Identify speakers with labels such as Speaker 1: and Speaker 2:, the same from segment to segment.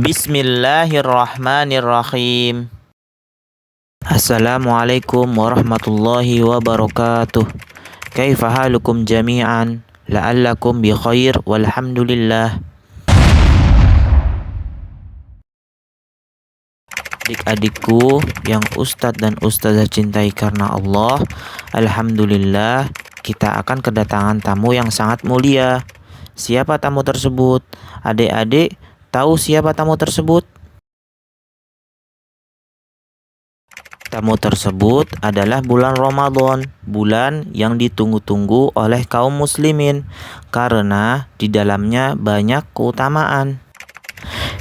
Speaker 1: Bismillahirrahmanirrahim. Assalamualaikum warahmatullahi wabarakatuh. Kaifa halukum jami'an? La'allakum bi khair walhamdulillah. Adik-adikku yang Ustadz dan Ustazah cintai karena Allah, alhamdulillah kita akan kedatangan tamu yang sangat mulia. Siapa tamu tersebut? Adik-adik tahu siapa tamu tersebut? Tamu tersebut adalah bulan Ramadan, bulan yang ditunggu-tunggu oleh kaum muslimin karena di dalamnya banyak keutamaan.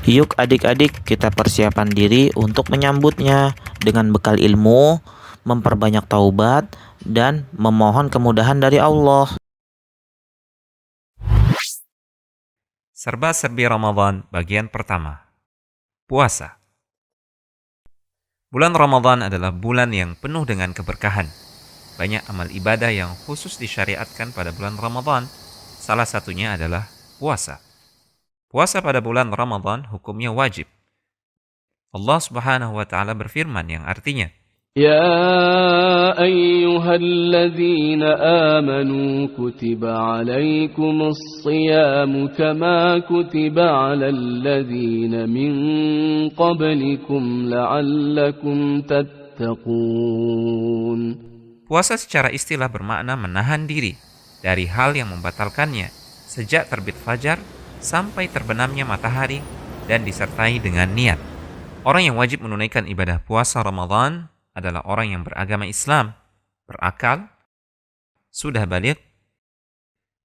Speaker 1: Yuk adik-adik kita persiapan diri untuk menyambutnya dengan bekal ilmu, memperbanyak taubat, dan memohon kemudahan dari Allah.
Speaker 2: Serba-serbi Ramadan bagian pertama. Puasa. Bulan Ramadan adalah bulan yang penuh dengan keberkahan. Banyak amal ibadah yang khusus disyariatkan pada bulan Ramadan. Salah satunya adalah puasa. Puasa pada bulan Ramadan hukumnya wajib. Allah Subhanahu wa taala berfirman yang artinya,
Speaker 3: يا أيها الذين آمنوا كتب عليكم الصيام كما كتب على الذين من قبلكم لعلكم تتقون.
Speaker 2: puasa secara istilah bermakna menahan diri dari hal yang membatalkannya sejak terbit fajar sampai terbenamnya matahari dan disertai dengan niat. Orang yang wajib menunaikan ibadah puasa Ramadan adalah orang yang beragama Islam, berakal, sudah baligh,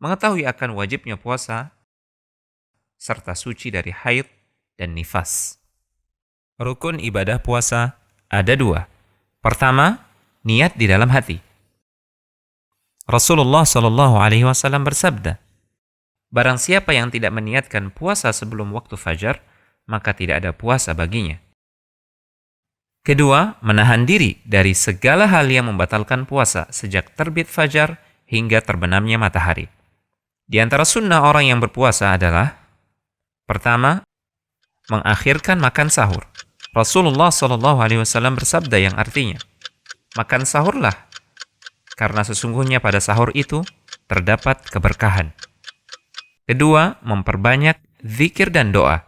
Speaker 2: mengetahui akan wajibnya puasa, serta suci dari haid dan nifas. Rukun ibadah puasa ada 2. Pertama, niat di dalam hati. Rasulullah SAW bersabda, barang siapa yang tidak meniatkan puasa sebelum waktu fajar, maka tidak ada puasa baginya. Kedua, menahan diri dari segala hal yang membatalkan puasa sejak terbit fajar hingga terbenamnya matahari. Di antara sunnah orang yang berpuasa adalah: pertama, mengakhirkan makan sahur. Rasulullah SAW bersabda yang artinya, makan sahurlah, karena sesungguhnya pada sahur itu terdapat keberkahan. Kedua, memperbanyak zikir dan doa.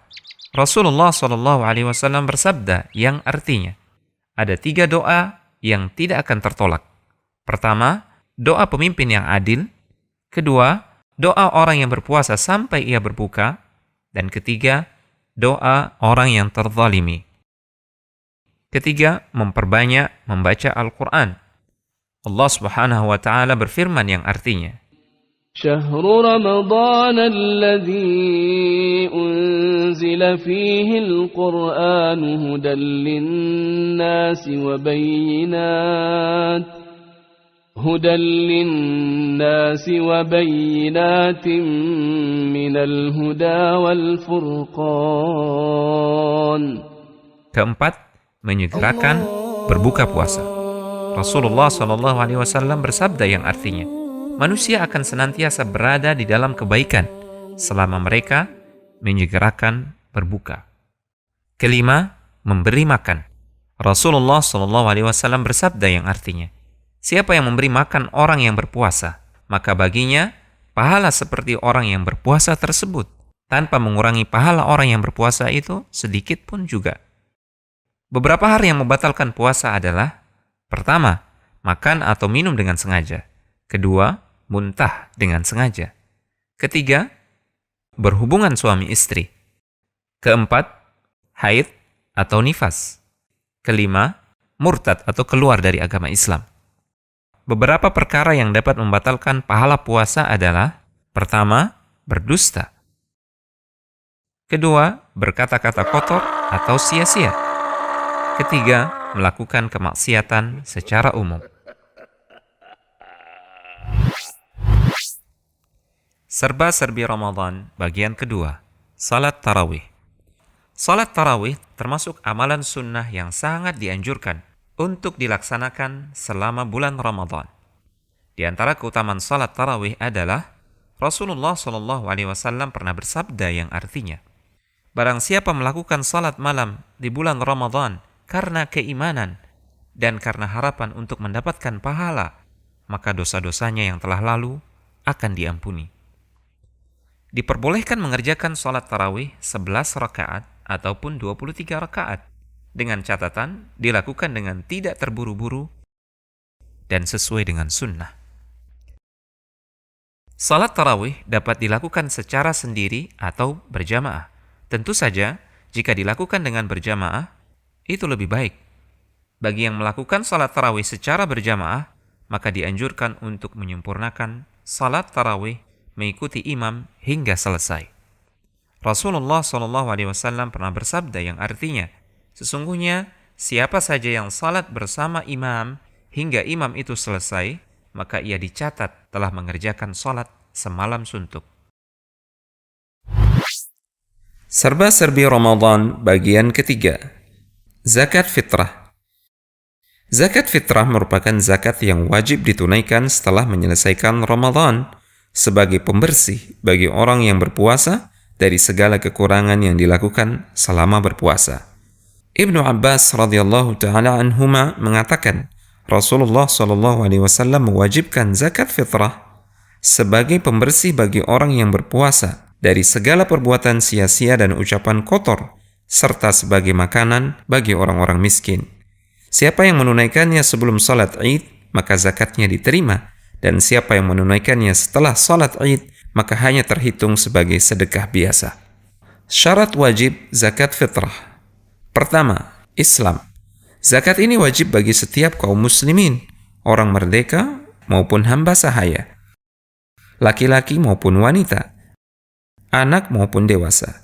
Speaker 2: Rasulullah SAW bersabda yang artinya, ada 3 doa yang tidak akan tertolak. Pertama, doa pemimpin yang adil. Kedua, doa orang yang berpuasa sampai ia berbuka. Dan ketiga, doa orang yang terzalimi. Ketiga, memperbanyak membaca Al-Quran. Allah Subhanahu wa taala berfirman yang artinya,
Speaker 3: شهر رمضان الذي أنزل فيه القرآن هدى للناس وبينات من الهدى والفرقان.
Speaker 2: Keempat, menyegerakan berbuka puasa. Rasulullah SAW bersabda yang artinya, manusia akan senantiasa berada di dalam kebaikan selama mereka menyegerakan berbuka. Kelima, memberi makan. Rasulullah SAW bersabda yang artinya, siapa yang memberi makan orang yang berpuasa, maka baginya pahala seperti orang yang berpuasa tersebut, tanpa mengurangi pahala orang yang berpuasa itu sedikit pun juga. Beberapa hal yang membatalkan puasa adalah: pertama, makan atau minum dengan sengaja. Kedua, muntah dengan sengaja. Ketiga, berhubungan suami istri. Keempat, haid atau nifas. Kelima, murtad atau keluar dari agama Islam. Beberapa perkara yang dapat membatalkan pahala puasa adalah: pertama, berdusta. Kedua, berkata-kata kotor atau sia-sia. Ketiga, melakukan kemaksiatan secara umum. Serba-serbi Ramadan bagian kedua, salat tarawih. Salat tarawih termasuk amalan sunnah yang sangat dianjurkan untuk dilaksanakan selama bulan Ramadan. Di antara keutamaan salat tarawih adalah Rasulullah SAW pernah bersabda yang artinya, Barang siapa melakukan salat malam di bulan Ramadan karena keimanan dan karena harapan untuk mendapatkan pahala, maka dosa-dosanya yang telah lalu akan diampuni. Diperbolehkan mengerjakan salat tarawih 11 rakaat ataupun 23 rakaat, dengan catatan dilakukan dengan tidak terburu-buru dan sesuai dengan sunnah. Salat tarawih dapat dilakukan secara sendiri atau berjamaah. Tentu saja, jika dilakukan dengan berjamaah, itu lebih baik. Bagi yang melakukan salat tarawih secara berjamaah, maka dianjurkan untuk menyempurnakan salat tarawih mengikuti imam hingga selesai. Rasulullah SAW pernah bersabda yang artinya, sesungguhnya siapa saja yang salat bersama imam hingga imam itu selesai, maka ia dicatat telah mengerjakan salat semalam suntuk. Serba-serbi Ramadan bagian ketiga. Zakat fitrah. Zakat fitrah merupakan zakat yang wajib ditunaikan setelah menyelesaikan Ramadan sebagai pembersih bagi orang yang berpuasa dari segala kekurangan yang dilakukan selama berpuasa. Ibnu Abbas radhiyallahu taala anhuma mengatakan, Rasulullah SAW mewajibkan zakat fitrah sebagai pembersih bagi orang yang berpuasa dari segala perbuatan sia-sia dan ucapan kotor, serta sebagai makanan bagi orang-orang miskin. Siapa yang menunaikannya sebelum salat Id, maka zakatnya diterima, dan siapa yang menunaikannya setelah salat Id, maka hanya terhitung sebagai sedekah biasa. Syarat wajib zakat fitrah. Pertama, Islam. Zakat ini wajib bagi setiap kaum muslimin, orang merdeka maupun hamba sahaya, laki-laki maupun wanita, anak maupun dewasa.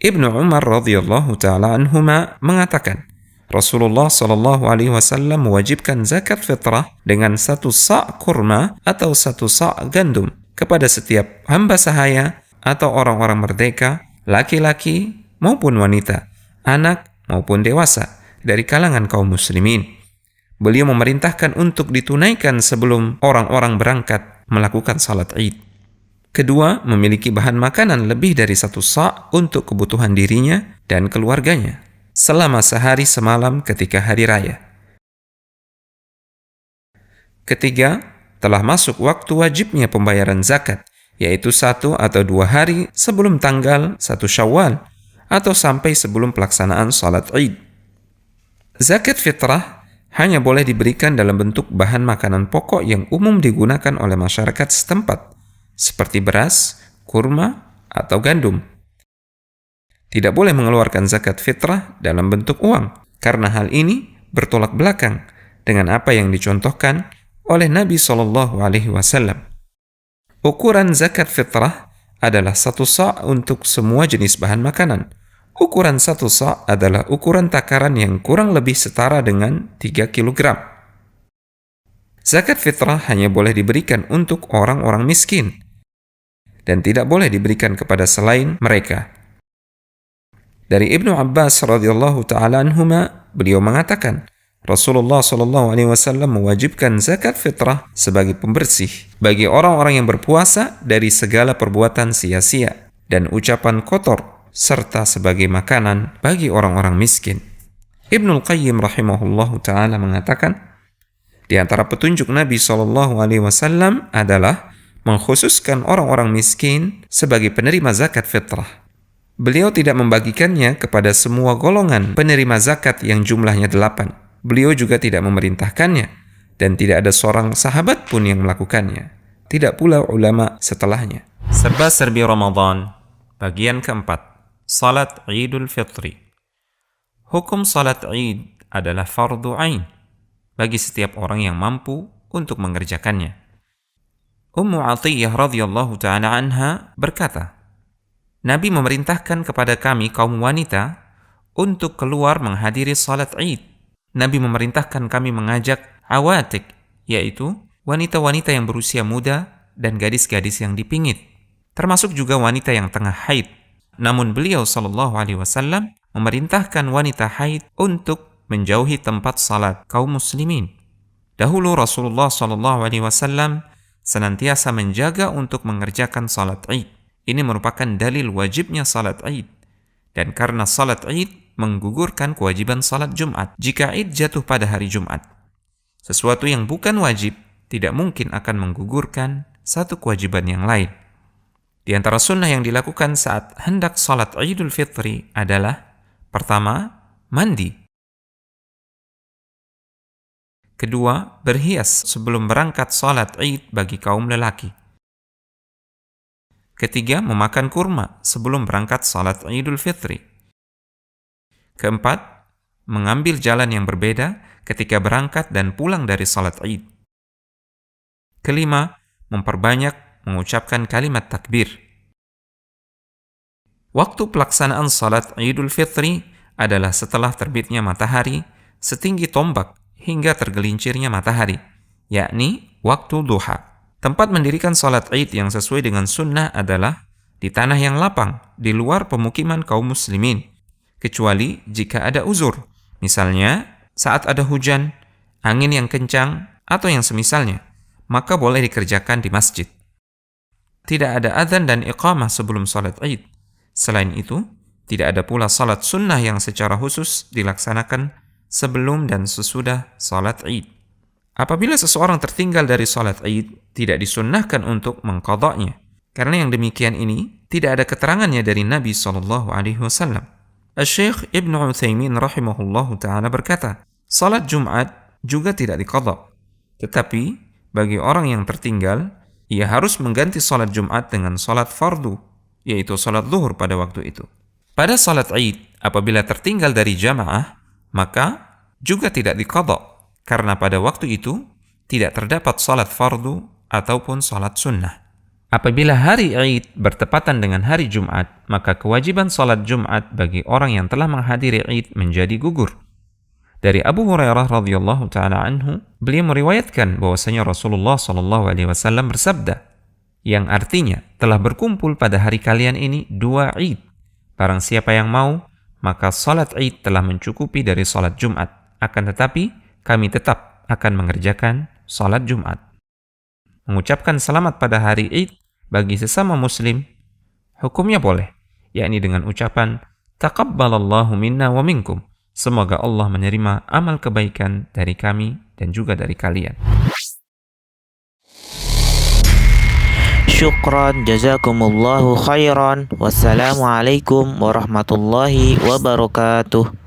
Speaker 2: Ibnu Umar radhiyallahu taala anhuma mengatakan, Rasulullah SAW mewajibkan zakat fitrah dengan 1 sa' kurma atau 1 sa' gandum kepada setiap hamba sahaya atau orang-orang merdeka, laki-laki maupun wanita, anak maupun dewasa dari kalangan kaum muslimin. Beliau memerintahkan untuk ditunaikan sebelum orang-orang berangkat melakukan salat Id. Kedua, memiliki bahan makanan lebih dari 1 sa' untuk kebutuhan dirinya dan keluarganya selama sehari semalam ketika hari raya. Ketiga, telah masuk waktu wajibnya pembayaran zakat, yaitu 1 atau 2 hari sebelum tanggal 1 Syawal atau sampai sebelum pelaksanaan salat Id. Zakat fitrah hanya boleh diberikan dalam bentuk bahan makanan pokok yang umum digunakan oleh masyarakat setempat, seperti beras, kurma, atau gandum. Tidak boleh mengeluarkan zakat fitrah dalam bentuk uang, karena hal ini bertolak belakang dengan apa yang dicontohkan oleh Nabi SAW. Ukuran zakat fitrah adalah 1 sa' untuk semua jenis bahan makanan. Ukuran 1 sa' adalah ukuran takaran yang kurang lebih setara dengan 3 kg. Zakat fitrah hanya boleh diberikan untuk orang-orang miskin dan tidak boleh diberikan kepada selain mereka. Dari Ibnu Abbas radhiyallahu taala anhuma, beliau mengatakan, Rasulullah SAW mewajibkan zakat fitrah sebagai pembersih bagi orang-orang yang berpuasa dari segala perbuatan sia-sia dan ucapan kotor, serta sebagai makanan bagi orang-orang miskin. Ibnul Qayyim rahimahullahu taala mengatakan, di antara petunjuk Nabi SAW adalah mengkhususkan orang-orang miskin sebagai penerima zakat fitrah. Beliau tidak membagikannya kepada semua golongan penerima zakat yang jumlahnya 8. Beliau juga tidak memerintahkannya, dan tidak ada seorang sahabat pun yang melakukannya. Tidak pula ulama setelahnya. Serba-serbi Ramadan, bagian keempat. Salat Idul Fitri. Hukum salat Id adalah fardu ain bagi setiap orang yang mampu untuk mengerjakannya. Ummu Atiyah radhiyallahu ta'ala anha berkata, Nabi memerintahkan kepada kami kaum wanita untuk keluar menghadiri salat Id. Nabi memerintahkan kami mengajak awatik, yaitu wanita-wanita yang berusia muda dan gadis-gadis yang dipingit, termasuk juga wanita yang tengah haid. Namun beliau SAW memerintahkan wanita haid untuk menjauhi tempat salat kaum muslimin. Dahulu Rasulullah SAW senantiasa menjaga untuk mengerjakan salat Id. Ini merupakan dalil wajibnya salat Id. Dan karena salat Id menggugurkan kewajiban salat Jumat jika Id jatuh pada hari Jumat. Sesuatu yang bukan wajib tidak mungkin akan menggugurkan satu kewajiban yang lain. Di antara sunnah yang dilakukan saat hendak salat Idul Fitri adalah: pertama, mandi. Kedua, berhias sebelum berangkat salat Id bagi kaum lelaki. Ketiga, memakan kurma sebelum berangkat salat Idul Fitri. Keempat, mengambil jalan yang berbeda ketika berangkat dan pulang dari salat Id. Kelima, memperbanyak mengucapkan kalimat takbir. Waktu pelaksanaan salat Idul Fitri adalah setelah terbitnya matahari setinggi tombak hingga tergelincirnya matahari, yakni waktu duha. Tempat mendirikan salat Id yang sesuai dengan sunnah adalah di tanah yang lapang, di luar pemukiman kaum muslimin, kecuali jika ada uzur. Misalnya, saat ada hujan, angin yang kencang, atau yang semisalnya, maka boleh dikerjakan di masjid. Tidak ada adzan dan iqamah sebelum salat Id. Selain itu, tidak ada pula salat sunnah yang secara khusus dilaksanakan sebelum dan sesudah salat Id. Apabila seseorang tertinggal dari salat Id, tidak disunnahkan untuk mengqadanya. Karena yang demikian ini tidak ada keterangannya dari Nabi SAW. Asy-Syaikh Ibnu Utsaimin rahimahullahu ta'ala berkata, salat Jumat juga tidak diqadha. Tetapi, bagi orang yang tertinggal, ia harus mengganti salat Jumat dengan salat fardu, yaitu salat zuhur pada waktu itu. Pada salat Id, apabila tertinggal dari jamaah, maka juga tidak diqadha. Karena pada waktu itu tidak terdapat salat fardu ataupun salat sunnah. Apabila hari Id bertepatan dengan hari Jumat, maka kewajiban salat Jumat bagi orang yang telah menghadiri Id menjadi gugur. Dari Abu Hurairah radhiyallahu taala anhu, beliau meriwayatkan bahwasanya Rasulullah SAW bersabda, yang artinya telah berkumpul pada hari kalian ini 2 Id. Barang siapa yang mau, maka salat Id telah mencukupi dari salat Jumat. Akan tetapi kami tetap akan mengerjakan salat Jumat. Mengucapkan selamat pada hari Id bagi sesama muslim, hukumnya boleh, yakni dengan ucapan taqabbalallahu minna wa minkum. Semoga Allah menerima amal kebaikan dari kami dan juga dari kalian.
Speaker 1: Syukran, jazakumullahu khairan. Wassalamualaikum warahmatullahi wabarakatuh.